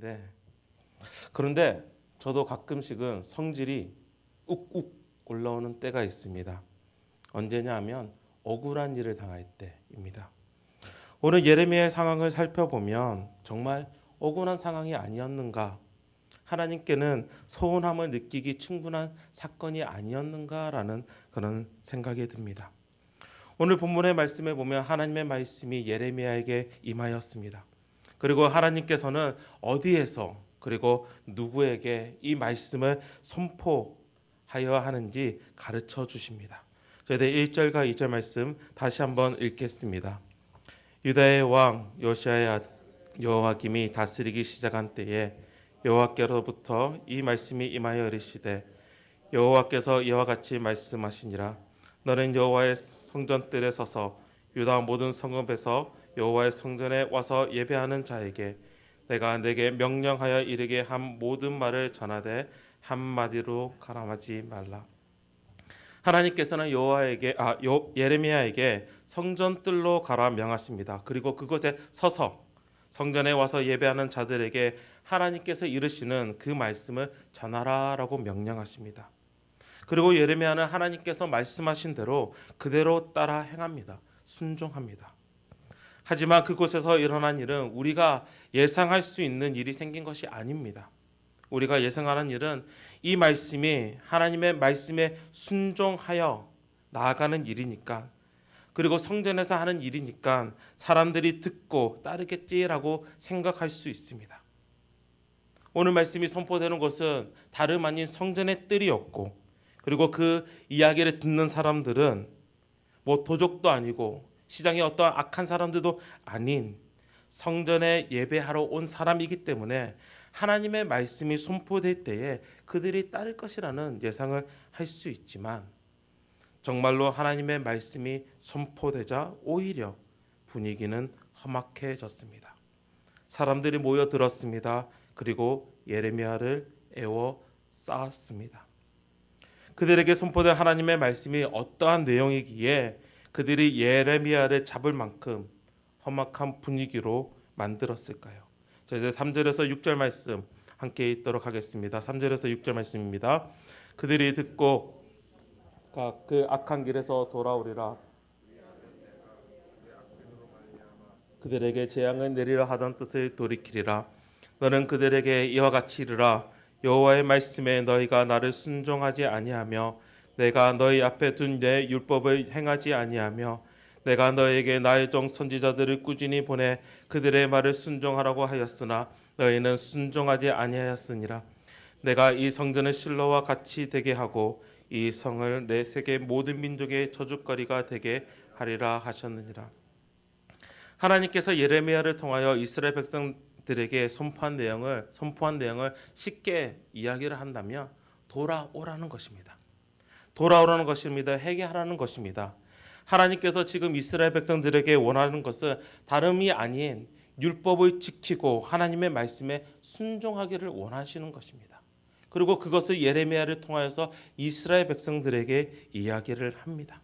있는데, 그런데 저도 가끔씩은 성질이 욱욱 올라오는 때가 있습니다. 언제냐 하면 억울한 일을 당할 때입니다. 오늘 예레미야의 상황을 살펴보면 정말 억울한 상황이 아니었는가, 하나님께는 서운함을 느끼기 충분한 사건이 아니었는가라는 그런 생각이 듭니다. 오늘 본문의 말씀에 보면 하나님의 말씀이 예레미야에게 임하였습니다. 그리고 하나님께서는 어디에서 그리고 누구에게 이 말씀을 선포하여 하는지 가르쳐 주십니다. 저희들 1절과 2절 말씀 다시 한번 읽겠습니다. 유다의 왕 요시야의 아들 여호와김이 다스리기 시작한 때에 여호와께로부터 이 말씀이 임하여 이르시되 여호와께서 이와 같이 말씀하시니라. 너는 여호와의 성전뜰에 서서 유다 모든 성읍에서 여호와의 성전에 와서 예배하는 자에게 내가 내게 명령하여 이르게 한 모든 말을 전하되 한마디로 가람하지 말라. 하나님께서는 예레미야에게 성전뜰로 가라 명하십니다. 그리고 그곳에 서서 성전에 와서 예배하는 자들에게 하나님께서 이르시는 그 말씀을 전하라라고 명령하십니다. 그리고 예레미야는 하나님께서 말씀하신 대로 그대로 따라 행합니다. 순종합니다. 하지만 그곳에서 일어난 일은 우리가 예상할 수 있는 일이 생긴 것이 아닙니다. 우리가 예상하는 일은 이 말씀이 하나님의 말씀에 순종하여 나아가는 일이니까, 그리고 성전에서 하는 일이니까 사람들이 듣고 따르겠지라고 생각할 수 있습니다. 오늘 말씀이 선포되는 것은 다름 아닌 성전의 뜰이었고, 그리고 그 이야기를 듣는 사람들은 도적도 아니고 시장에 어떠한 악한 사람들도 아닌 성전에 예배하러 온 사람이기 때문에 하나님의 말씀이 선포될 때에 그들이 따를 것이라는 예상을 할 수 있지만, 정말로 하나님의 말씀이 선포되자 오히려 분위기는 험악해졌습니다. 사람들이 모여들었습니다. 그리고 예레미야를 에워쌌습니다. 그들에게 선포된 하나님의 말씀이 어떠한 내용이기에 그들이 예레미야를 잡을 만큼 험악한 분위기로 만들었을까요? 자, 이제 3절에서 6절 말씀 함께 읽도록 하겠습니다. 3절에서 6절 말씀입니다. 그들이 듣고 그 악한 길에서 돌아오리라. 그들에게 재앙을 내리라 하던 뜻을 돌이키리라. 너는 그들에게 이와 같이 이르라. 여호와의 말씀에 너희가 나를 순종하지 아니하며 내가 너희 앞에 둔 내 율법을 행하지 아니하며 내가 너에게 나의 종 선지자들을 꾸준히 보내 그들의 말을 순종하라고 하였으나 너희는 순종하지 아니하였으니라. 내가 이 성전을 실로와 같이 되게 하고 이 성을 내 세계 모든 민족의 저주거리가 되게 하리라 하셨느니라. 하나님께서 예레미야를 통하여 이스라엘 백성들에게 선포한 내용을 쉽게 이야기를 한다면 돌아오라는 것입니다. 돌아오라는 것입니다. 회개하라는 것입니다. 하나님께서 지금 이스라엘 백성들에게 원하는 것은 다름이 아닌 율법을 지키고 하나님의 말씀에 순종하기를 원하시는 것입니다. 그리고 그것을 예레미야를 통하여서 이스라엘 백성들에게 이야기를 합니다.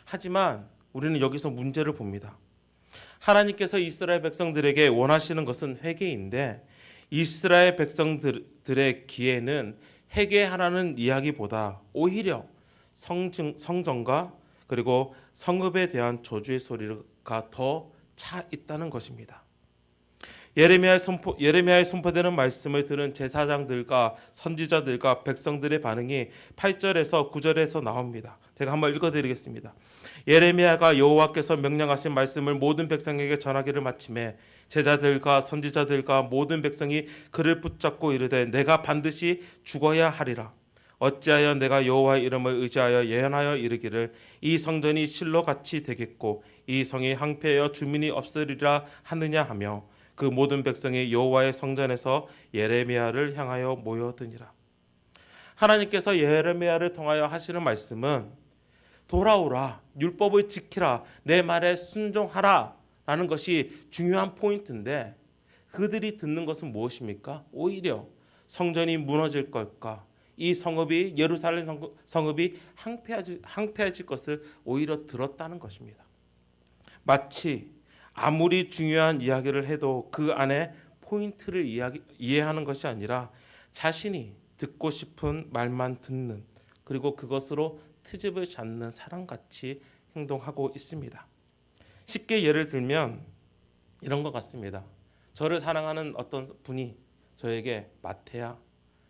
하지만 우리는 여기서 문제를 봅니다. 하나님께서 이스라엘 백성들에게 원하시는 것은 회개인데 이스라엘 백성들의 귀에는 회개하라는 이야기보다 오히려 성전과 그리고 성읍에 대한 저주의 소리가 더 차 있다는 것입니다. 예레미야의 선포되는 말씀을 들은 제사장들과 선지자들과 백성들의 반응이 8절에서 9절에서 나옵니다. 제가 한번 읽어드리겠습니다. 예레미야가 여호와께서 명령하신 말씀을 모든 백성에게 전하기를 마침에 제자들과 선지자들과 모든 백성이 그를 붙잡고 이르되 내가 반드시 죽어야 하리라. 어찌하여 내가 여호와의 이름을 의지하여 예언하여 이르기를 이 성전이 실로같이 되겠고 이 성이 황폐하여 주민이 없으리라 하느냐 하며 그 모든 백성이 여호와의 성전에서 예레미야를 향하여 모여드니라. 하나님께서 예레미야를 통하여 하시는 말씀은 돌아오라, 율법을 지키라, 내 말에 순종하라 라는 것이 중요한 포인트인데 그들이 듣는 것은 무엇입니까? 오히려 성전이 무너질 걸까, 이 성읍이 예루살렘 성읍이 황폐해질 것을 오히려 들었다는 것입니다. 마치 아무리 중요한 이야기를 해도 그 안에 포인트를 이해하는 것이 아니라 자신이 듣고 싶은 말만 듣는, 그리고 그것으로 트집을 잡는 사람같이 행동하고 있습니다. 쉽게 예를 들면 이런 것 같습니다. 저를 사랑하는 어떤 분이 저에게 마태야,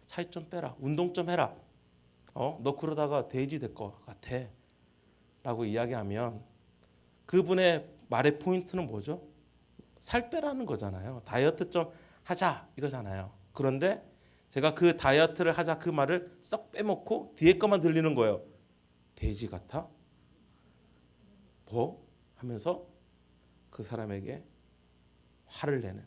살 좀 빼라, 운동 좀 해라, 너 그러다가 돼지 될 것 같아 라고 이야기하면 그분의 말의 포인트는 뭐죠? 살 빼라는 거잖아요. 다이어트 좀 하자 이거잖아요. 그런데 제가 그 다이어트를 하자 그 말을 쏙 빼먹고 뒤에 것만 들리는 거예요. 돼지 같아? 뭐? 하면서 그 사람에게 화를 내는,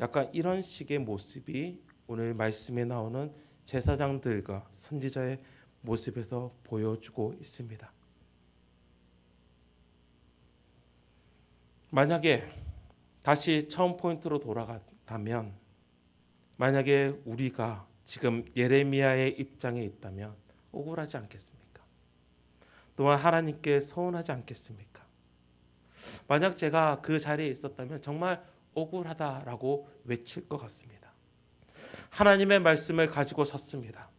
약간 이런 식의 모습이 오늘 말씀에 나오는 제사장들과 선지자의 모습에서 보여주고 있습니다. 만약에 다시 처음 포인트로 돌아가면, 만약에 우리가 지금 예레미야의 입장에 있다면 억울하지 않겠습니까? 또한 하나님께 서운하지 않겠습니까? 만약 제가 그 자리에 있었다면 정말 억울하다라고 외칠 것 같습니다. 하나님의 말씀을 가지고 섰습니다.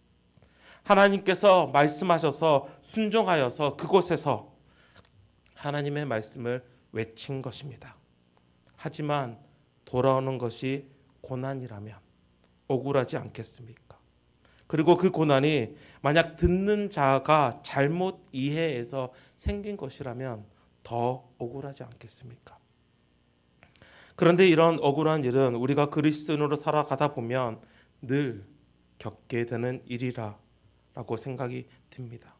하나님께서 말씀하셔서 순종하여서 그곳에서 하나님의 말씀을 외친 것입니다. 하지만 돌아오는 것이 고난이라면 억울하지 않겠습니까? 그리고 그 고난이 만약 듣는 자가 잘못 이해해서 생긴 것이라면 더 억울하지 않겠습니까? 그런데 이런 억울한 일은 우리가 그리스도인으로 살아가다 보면 늘 겪게 되는 일이라고 생각이 듭니다.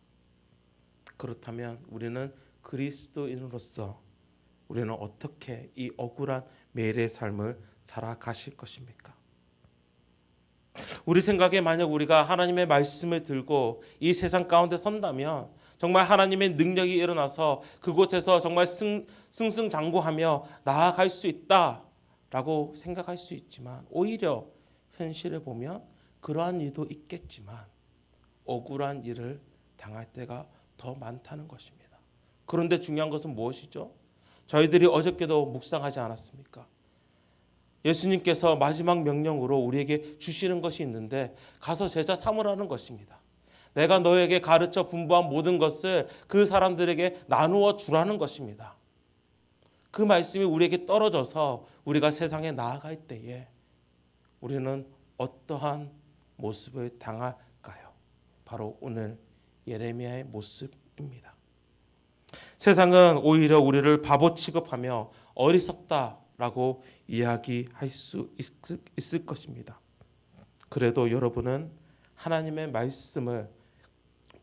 그렇다면 우리는 그리스도인으로서 우리는 어떻게 이 억울한 매일의 삶을 살아가실 것입니까? 우리 생각에 만약 우리가 하나님의 말씀을 들고 이 세상 가운데 선다면 정말 하나님의 능력이 일어나서 그곳에서 정말 승승장구하며 나아갈 수 있다라고 생각할 수 있지만, 오히려 현실을 보면 그러한 일도 있겠지만 억울한 일을 당할 때가 더 많다는 것입니다. 그런데 중요한 것은 무엇이죠? 저희들이 어저께도 묵상하지 않았습니까? 예수님께서 마지막 명령으로 우리에게 주시는 것이 있는데 가서 제자 삼으라는 것입니다. 내가 너에게 가르쳐 분부한 모든 것을 그 사람들에게 나누어 주라는 것입니다. 그 말씀이 우리에게 떨어져서 우리가 세상에 나아갈 때에 우리는 어떠한 모습을 당할까요? 바로 오늘 예레미야의 모습입니다. 세상은 오히려 우리를 바보 취급하며 어리석다라고 이야기할 수 있을 것입니다. 그래도 여러분은 하나님의 말씀을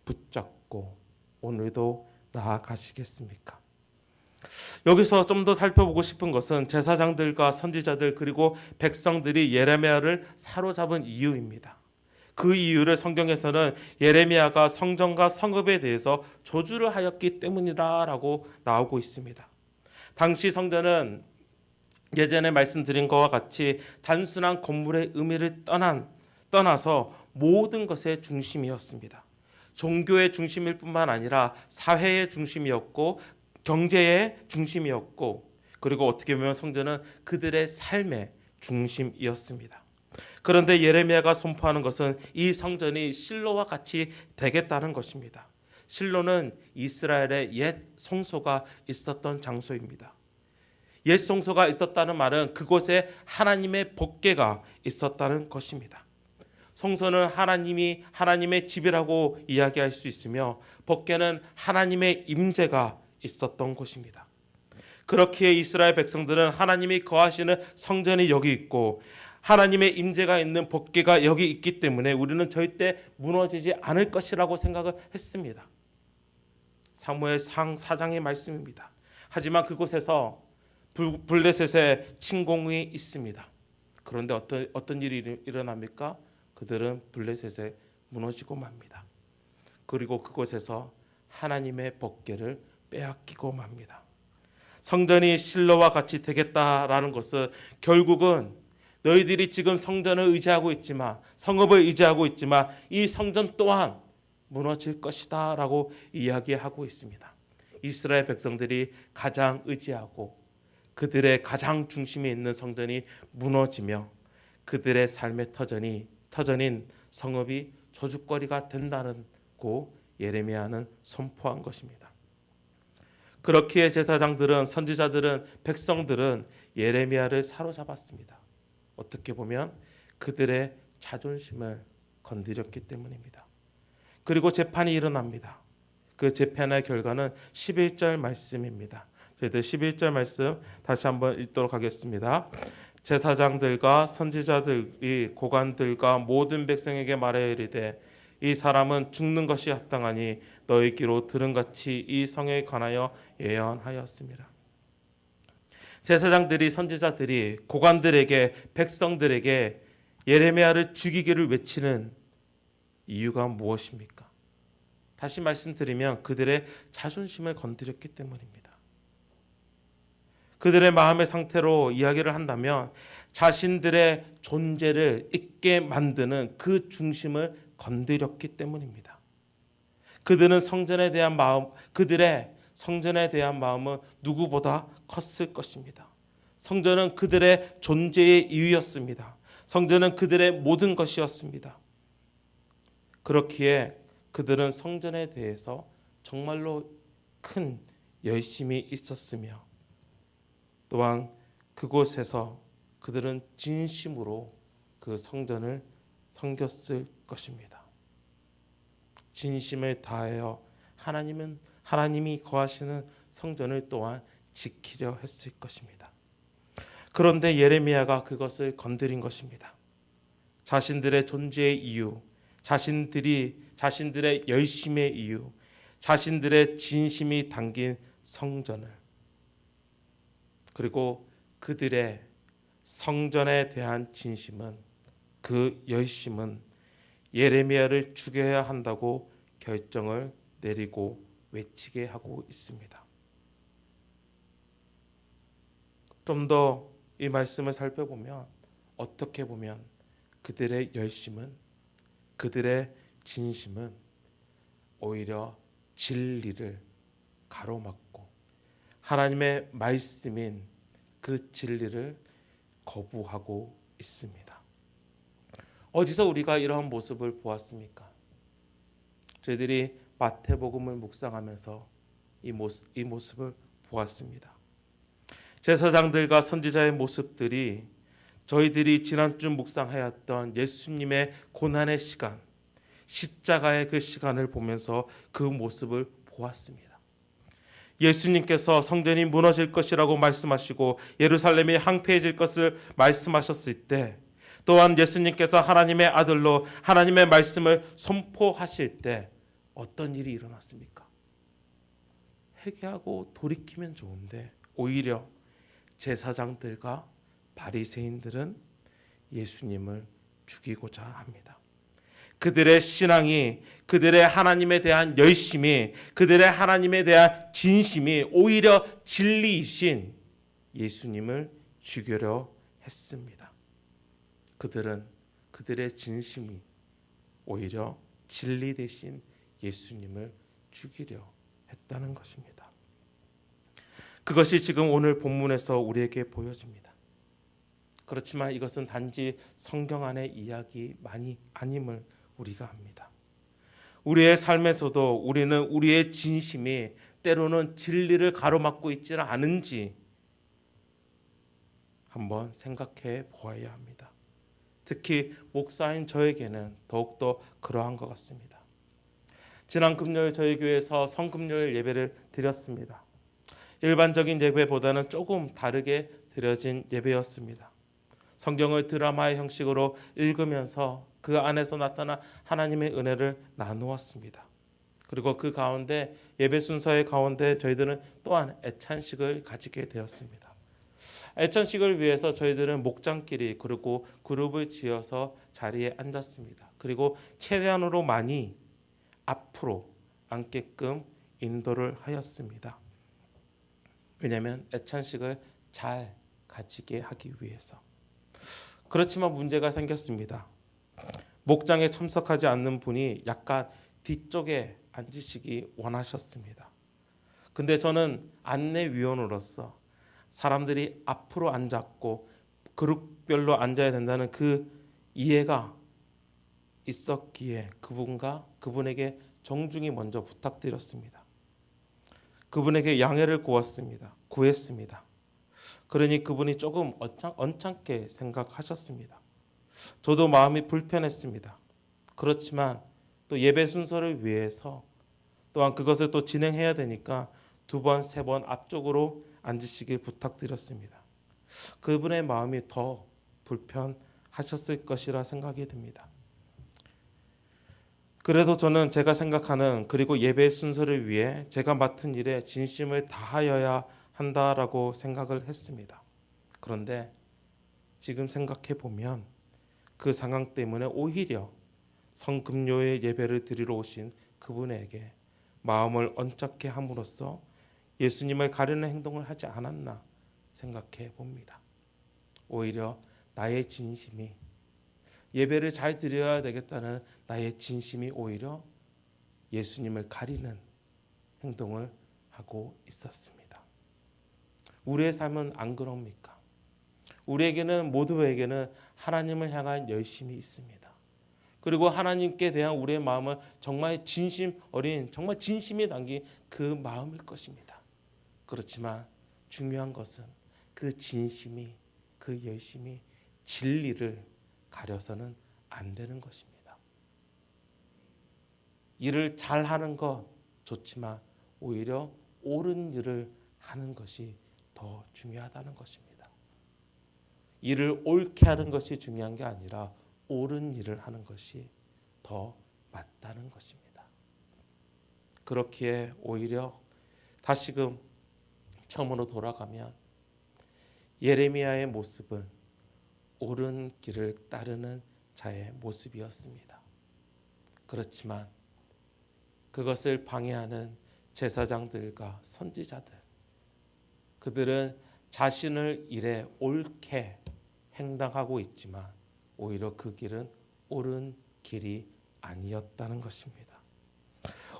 붙잡고 오늘도 나아가시겠습니까? 여기서 좀 더 살펴보고 싶은 것은 제사장들과 선지자들 그리고 백성들이 예레미야를 사로잡은 이유입니다. 그 이유를 성경에서는 예레미야가 성전과 성읍에 대해서 저주를 하였기 때문이다라고 나오고 있습니다. 당시 성전은 예전에 말씀드린 것과 같이 단순한 건물의 의미를 떠나서 모든 것의 중심이었습니다. 종교의 중심일 뿐만 아니라 사회의 중심이었고 경제의 중심이었고, 그리고 어떻게 보면 성전은 그들의 삶의 중심이었습니다. 그런데 예레미야가 선포하는 것은 이 성전이 실로와 같이 되겠다는 것입니다. 실로는 이스라엘의 옛 성소가 있었던 장소입니다. 옛 성소가 있었다는 말은 그곳에 하나님의 법궤가 있었다는 것입니다. 성소는 하나님의 집이라고 이야기할 수 있으며 법궤는 하나님의 임재가 있었던 곳입니다. 그렇기에 이스라엘 백성들은 하나님이 거하시는 성전이 여기 있고 하나님의 임재가 있는 법궤가 여기 있기 때문에 우리는 절대 무너지지 않을 것이라고 생각을 했습니다. 사무엘상 4장의 말씀입니다. 하지만 그곳에서 블레셋의 침공이 있습니다. 그런데 어떤 일이 일어납니까? 그들은 블레셋에 무너지고 맙니다. 그리고 그곳에서 하나님의 법궤를 빼앗기고 맙니다. 성전이 실로와 같이 되겠다라는 것은 결국은 너희들이 지금 성전을 의지하고 있지만, 성읍을 의지하고 있지만 이 성전 또한 무너질 것이다 라고 이야기하고 있습니다. 이스라엘 백성들이 가장 의지하고 그들의 가장 중심에 있는 성전이 무너지며 그들의 삶의 터전인 성읍이 저주거리가 된다고 예레미야는 선포한 것입니다. 그렇기에 제사장들은, 선지자들은, 백성들은 예레미야를 사로잡았습니다. 어떻게 보면 그들의 자존심을 건드렸기 때문입니다. 그리고 재판이 일어납니다. 그 재판의 결과는 11절 말씀입니다. 저희들 11절 말씀 다시 한번 읽도록 하겠습니다. 제사장들과 선지자들이 고관들과 모든 백성에게 말하여 이르되 이 사람은 죽는 것이 합당하니 너희 귀로 들은 같이 이 성에 관하여 예언하였습니다. 제사장들이, 선지자들이 고관들에게, 백성들에게 예레미야를 죽이기를 외치는 이유가 무엇입니까? 다시 말씀드리면 그들의 자존심을 건드렸기 때문입니다. 그들의 마음의 상태로 이야기를 한다면 자신들의 존재를 잊게 만드는 그 중심을 건드렸기 때문입니다. 그들의 성전에 대한 마음은 누구보다 컸을 것입니다. 성전은 그들의 존재의 이유였습니다. 성전은 그들의 모든 것이었습니다. 그렇기에 그들은 성전에 대해서 정말로 큰 열심이 있었으며 또한 그곳에서 그들은 진심으로 그 성전을 섬겼을 것입니다. 진심을 다하여 하나님이 거하시는 성전을 또한 지키려 했을 것입니다. 그런데 예레미야가 그것을 건드린 것입니다. 자신들의 존재의 이유, 자신들의 열심의 이유, 자신들의 진심이 담긴 성전을, 그리고 그들의 성전에 대한 진심은, 그 열심은 예레미야를 죽여야 한다고 결정을 내리고 외치게 하고 있습니다. 좀 더 이 말씀을 살펴보면 어떻게 보면 그들의 열심은, 그들의 진심은 오히려 진리를 가로막고 하나님의 말씀인 그 진리를 거부하고 있습니다. 어디서 우리가 이러한 모습을 보았습니까? 저희들이 마태복음을 묵상하면서 이 모습을 보았습니다. 제사장들과 선지자의 모습들이 저희들이 지난주 묵상하였던 예수님의 고난의 시간, 십자가의 그 시간을 보면서 그 모습을 보았습니다. 예수님께서 성전이 무너질 것이라고 말씀하시고 예루살렘이 황폐해질 것을 말씀하셨을 때, 또한 예수님께서 하나님의 아들로 하나님의 말씀을 선포하실 때 어떤 일이 일어났습니까? 회개하고 돌이키면 좋은데 오히려 제사장들과 바리새인들은 예수님을 죽이고자 합니다. 그들의 신앙이, 그들의 하나님에 대한 열심이, 그들의 하나님에 대한 진심이 오히려 진리이신 예수님을 죽이려 했습니다. 그들의 진심이 오히려 진리 대신 예수님을 죽이려 했다는 것입니다. 그것이 지금 오늘 본문에서 우리에게 보여집니다. 그렇지만 이것은 단지 성경 안의 이야기만이 아님을 우리가 압니다. 우리의 삶에서도 우리는 우리의 진심이 때로는 진리를 가로막고 있지는 않은지 한번 생각해 보아야 합니다. 특히 목사인 저에게는 더욱더 그러한 것 같습니다. 지난 금요일 저희 교회에서 성금요일 예배를 드렸습니다. 일반적인 예배보다는 조금 다르게 드려진 예배였습니다. 성경을 드라마의 형식으로 읽으면서 그 안에서 나타난 하나님의 은혜를 나누었습니다. 그리고 그 가운데 예배 순서의 가운데 저희들은 또한 애찬식을 가지게 되었습니다. 애찬식을 위해서 저희들은 목장끼리 그리고 그룹을 지어서 자리에 앉았습니다. 그리고 최대한으로 많이 앞으로 앉게끔 인도를 하였습니다. 왜냐하면 애찬식을 잘 가지게 하기 위해서. 그렇지만 문제가 생겼습니다. 목장에 참석하지 않는 분이 약간 뒤쪽에 앉으시기 원하셨습니다. 근데 저는 안내위원으로서 사람들이 앞으로 앉았고 그룹별로 앉아야 된다는 그 이해가 있었기에 그분에게 정중히 먼저 부탁드렸습니다. 그분에게 양해를 구했습니다. 그러니 그분이 조금 언짢게 생각하셨습니다. 저도 마음이 불편했습니다. 그렇지만 또 예배 순서를 위해서 또한 그것을 또 진행해야 되니까 2번, 3번 앞쪽으로 앉으시길 부탁드렸습니다. 그분의 마음이 더 불편하셨을 것이라 생각이 듭니다. 그래도 저는 제가 생각하는 그리고 예배 순서를 위해 제가 맡은 일에 진심을 다하여야 한다라고 생각을 했습니다. 그런데 지금 생각해 보면 그 상황 때문에 오히려 성금요의 예배를 드리러 오신 그분에게 마음을 언짢게 함으로써 예수님을 가르는 행동을 하지 않았나 생각해 봅니다. 오히려 나의 진심이 예배를 잘 드려야 되겠다는 나의 진심이 오히려 예수님을 가리는 행동을 하고 있었습니다. 우리의 삶은 안 그럽니까? 우리에게는 모두에게는 하나님을 향한 열심이 있습니다. 그리고 하나님께 대한 우리의 마음은 정말 진심 어린 정말 진심이 담긴 그 마음일 것입니다. 그렇지만 중요한 것은 그 진심이 그 열심이 진리를 가려서는 안 되는 것입니다. 일을 잘하는 것 좋지만 오히려 옳은 일을 하는 것이 더 중요하다는 것입니다. 일을 옳게 하는 것이 중요한 게 아니라 옳은 일을 하는 것이 더 맞다는 것입니다. 그렇기에 오히려 다시금 처음으로 돌아가면 예레미야의 모습은 옳은 길을 따르는 자의 모습이었습니다. 그렇지만 그것을 방해하는 제사장들과 선지자들, 그들은 자신을 일에 옳게 행당하고 있지만 오히려 그 길은 옳은 길이 아니었다는 것입니다.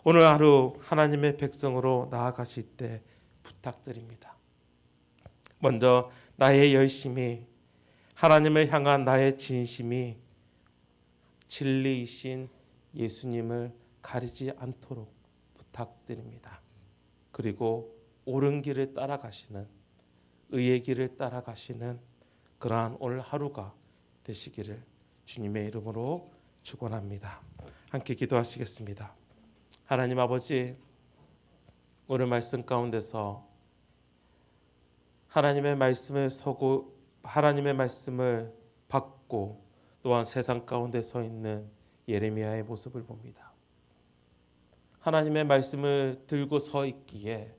오늘 하루 하나님의 백성으로 나아가실 때 부탁드립니다. 먼저 나의 열심이 하나님을 향한 나의 진심이 진리이신 예수님을 가리지 않도록 부탁드립니다. 그리고 옳은 길을 따라가시는 의의 길을 따라가시는 그러한 오늘 하루가 되시기를 주님의 이름으로 축원합니다. 함께 기도하시겠습니다. 하나님 아버지, 오늘 말씀 가운데서 하나님의 말씀을 받고 또한 세상 가운데 서 있는 예레미야의 모습을 봅니다. 하나님의 말씀을 들고 서 있기에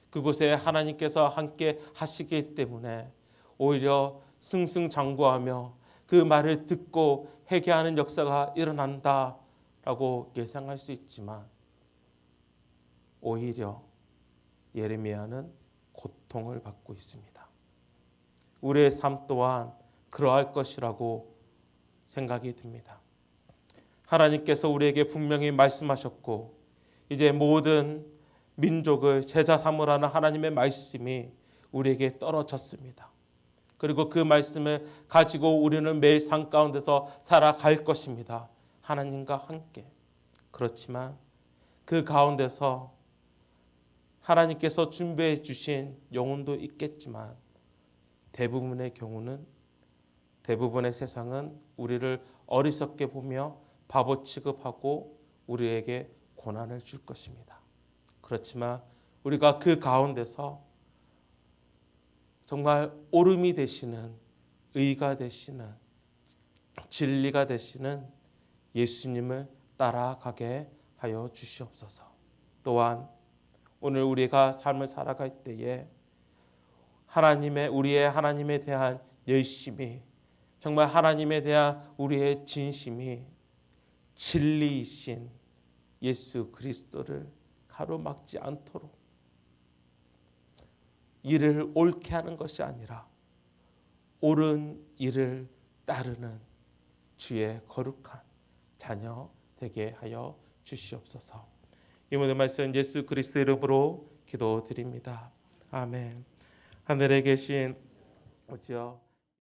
그곳에 하나님께서 함께 하시기 때문에 오히려 승승장구하며 그 말을 듣고 회개하는 역사가 일어난다라고 예상할 수 있지만 오히려 예레미야는 고통을 받고 있습니다. 우리의 삶 또한 그러할 것이라고 생각이 듭니다. 하나님께서 우리에게 분명히 말씀하셨고 이제 모든 민족을 제자 삼으라는 하나님의 말씀이 우리에게 떨어졌습니다. 그리고 그 말씀을 가지고 우리는 매일 삶 가운데서 살아갈 것입니다. 하나님과 함께. 그렇지만 그 가운데서 하나님께서 준비해 주신 영혼도 있겠지만 대부분의 경우는 대부분의 세상은 우리를 어리석게 보며 바보 취급하고 우리에게 고난을 줄 것입니다. 그렇지만 우리가 그 가운데서 정말 옳음이 되시는 의가 되시는 진리가 되시는 예수님을 따라가게 하여 주시옵소서. 또한 오늘 우리가 삶을 살아갈 때에 우리의 하나님에 대한 열심이 정말 하나님에 대한 우리의 진심이 진리이신 예수 그리스도를 가로막지 않도록 일을 옳게 하는 것이 아니라 옳은 일을 따르는 주의 거룩한 자녀 되게 하여 주시옵소서. 이 모든 말씀 예수 그리스도 이름으로 기도드립니다. 아멘. 하늘에 계신 아버지여